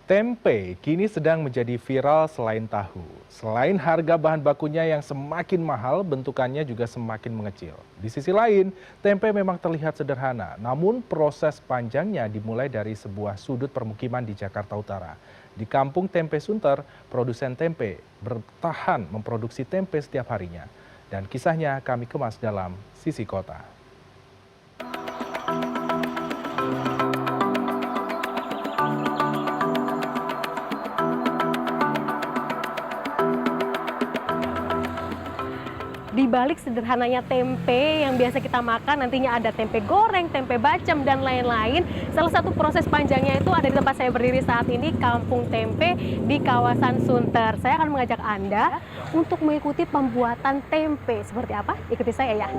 Tempe kini sedang menjadi viral selain tahu. Selain harga bahan bakunya yang semakin mahal, bentukannya juga semakin mengecil. Di sisi lain, tempe memang terlihat sederhana, namun proses panjangnya dimulai dari sebuah sudut permukiman di Jakarta Utara. Di Kampung Tempe Sunter, produsen tempe bertahan memproduksi tempe setiap harinya. Dan kisahnya kami kemas dalam Sisi Kota. Di balik sederhananya tempe yang biasa kita makan, nantinya ada tempe goreng, tempe bacem, dan lain-lain. Salah satu proses panjangnya itu ada di tempat saya berdiri saat ini, Kampung Tempe di kawasan Sunter. Saya akan mengajak Anda untuk mengikuti pembuatan tempe. Seperti apa? Ikuti saya ya.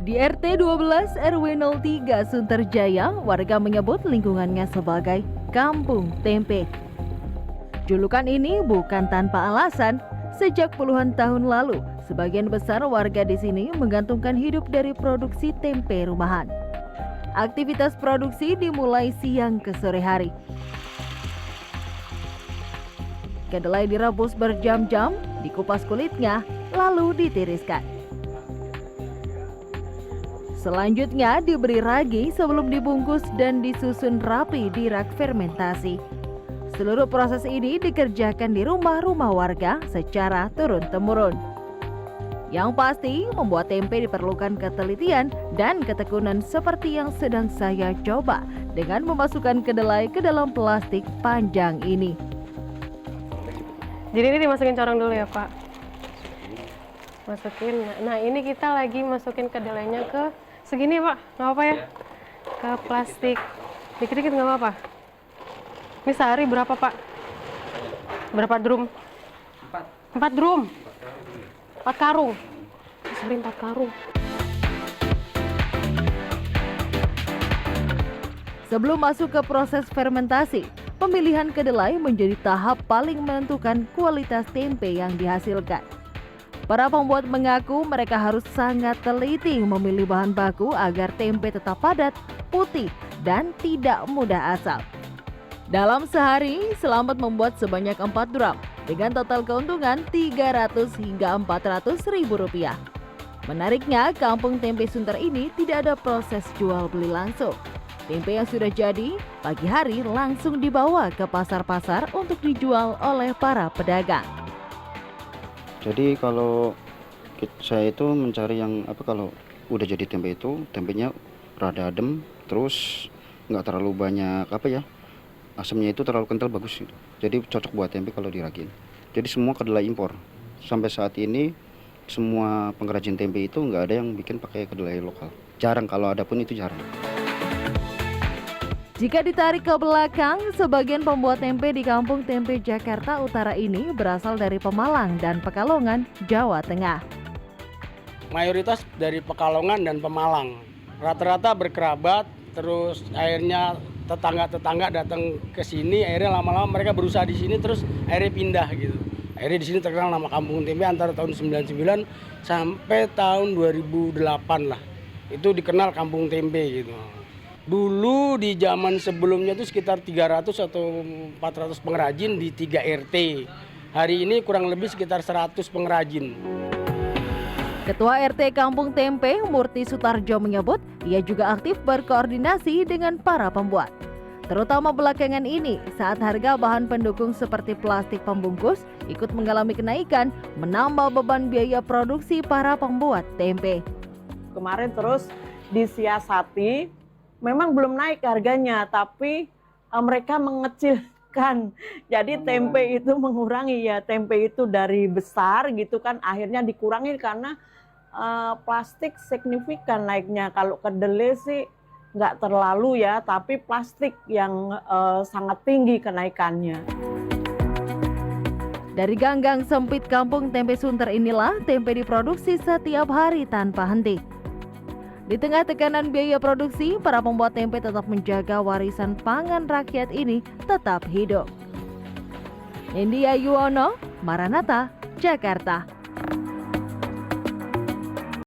Di RT 12 RW 03 Sunterjaya, warga menyebut lingkungannya sebagai Kampung Tempe. Julukan ini bukan tanpa alasan. Sejak puluhan tahun lalu, sebagian besar warga di sini menggantungkan hidup dari produksi tempe rumahan. Aktivitas produksi dimulai siang ke sore hari. Kedelai direbus berjam-jam, dikupas kulitnya, lalu ditiriskan. Selanjutnya diberi ragi sebelum dibungkus dan disusun rapi di rak fermentasi. Seluruh proses ini dikerjakan di rumah-rumah warga secara turun-temurun. Yang pasti, membuat tempe diperlukan ketelitian dan ketekunan seperti yang sedang saya coba dengan memasukkan kedelai ke dalam plastik panjang ini. Jadi ini dimasukin corong dulu ya, Pak? Masukin. Nah, ini kita lagi masukin kedelainya ke segini, Pak, nggak apa-apa ya? Ke plastik. Dikit-dikit nggak apa-apa. Ini sehari berapa, Pak? Berapa drum? 4 drum? 4 karung? Sehari 4 karung. Sebelum masuk ke proses fermentasi, pemilihan kedelai menjadi tahap paling menentukan kualitas tempe yang dihasilkan. Para pembuat mengaku mereka harus sangat teliti memilih bahan baku agar tempe tetap padat, putih, dan tidak mudah asam. Dalam sehari, Selamat membuat sebanyak 4 drum dengan total keuntungan 300 hingga 400 ribu rupiah. Menariknya, Kampung Tempe Sunter ini tidak ada proses jual beli langsung. Tempe yang sudah jadi, pagi hari langsung dibawa ke pasar-pasar untuk dijual oleh para pedagang. Jadi kalau saya itu mencari yang kalau udah jadi tempe itu tempenya rada adem, terus nggak terlalu banyak asamnya itu terlalu kental, bagus. Jadi cocok buat tempe kalau diragin. Jadi semua kedelai impor. Sampai saat ini semua pengrajin tempe itu nggak ada yang bikin pakai kedelai lokal. Jarang, kalau ada pun itu jarang. Jika ditarik ke belakang, sebagian pembuat tempe di Kampung Tempe Jakarta Utara ini berasal dari Pemalang dan Pekalongan, Jawa Tengah. Mayoritas dari Pekalongan dan Pemalang. Rata-rata berkerabat, terus akhirnya tetangga-tetangga datang ke sini, akhirnya lama-lama mereka berusaha di sini, terus akhirnya pindah gitu. Akhirnya di sini terkenal nama Kampung Tempe antara tahun 99 sampai tahun 2008 lah. Itu dikenal Kampung Tempe gitu. Dulu di zaman sebelumnya itu sekitar 300 atau 400 pengrajin di 3 RT. Hari ini kurang lebih sekitar 100 pengrajin. Ketua RT Kampung Tempe, Murti Sutarjo menyebut, ia juga aktif berkoordinasi dengan para pembuat. Terutama belakangan ini, saat harga bahan pendukung seperti plastik pembungkus ikut mengalami kenaikan, menambah beban biaya produksi para pembuat tempe. Kemarin terus disiasati, memang belum naik harganya, tapi mereka mengecilkan. Jadi tempe itu mengurangi ya, tempe itu dari besar gitu kan, akhirnya dikurangi karena plastik signifikan naiknya. Kalau kedelai sih nggak terlalu ya, tapi plastik yang sangat tinggi kenaikannya. Dari ganggang sempit Kampung Tempe Sunter inilah tempe diproduksi setiap hari tanpa henti. Di tengah tekanan biaya produksi, para pembuat tempe tetap menjaga warisan pangan rakyat ini tetap hidup. India Yuwono, Maranatha, Jakarta.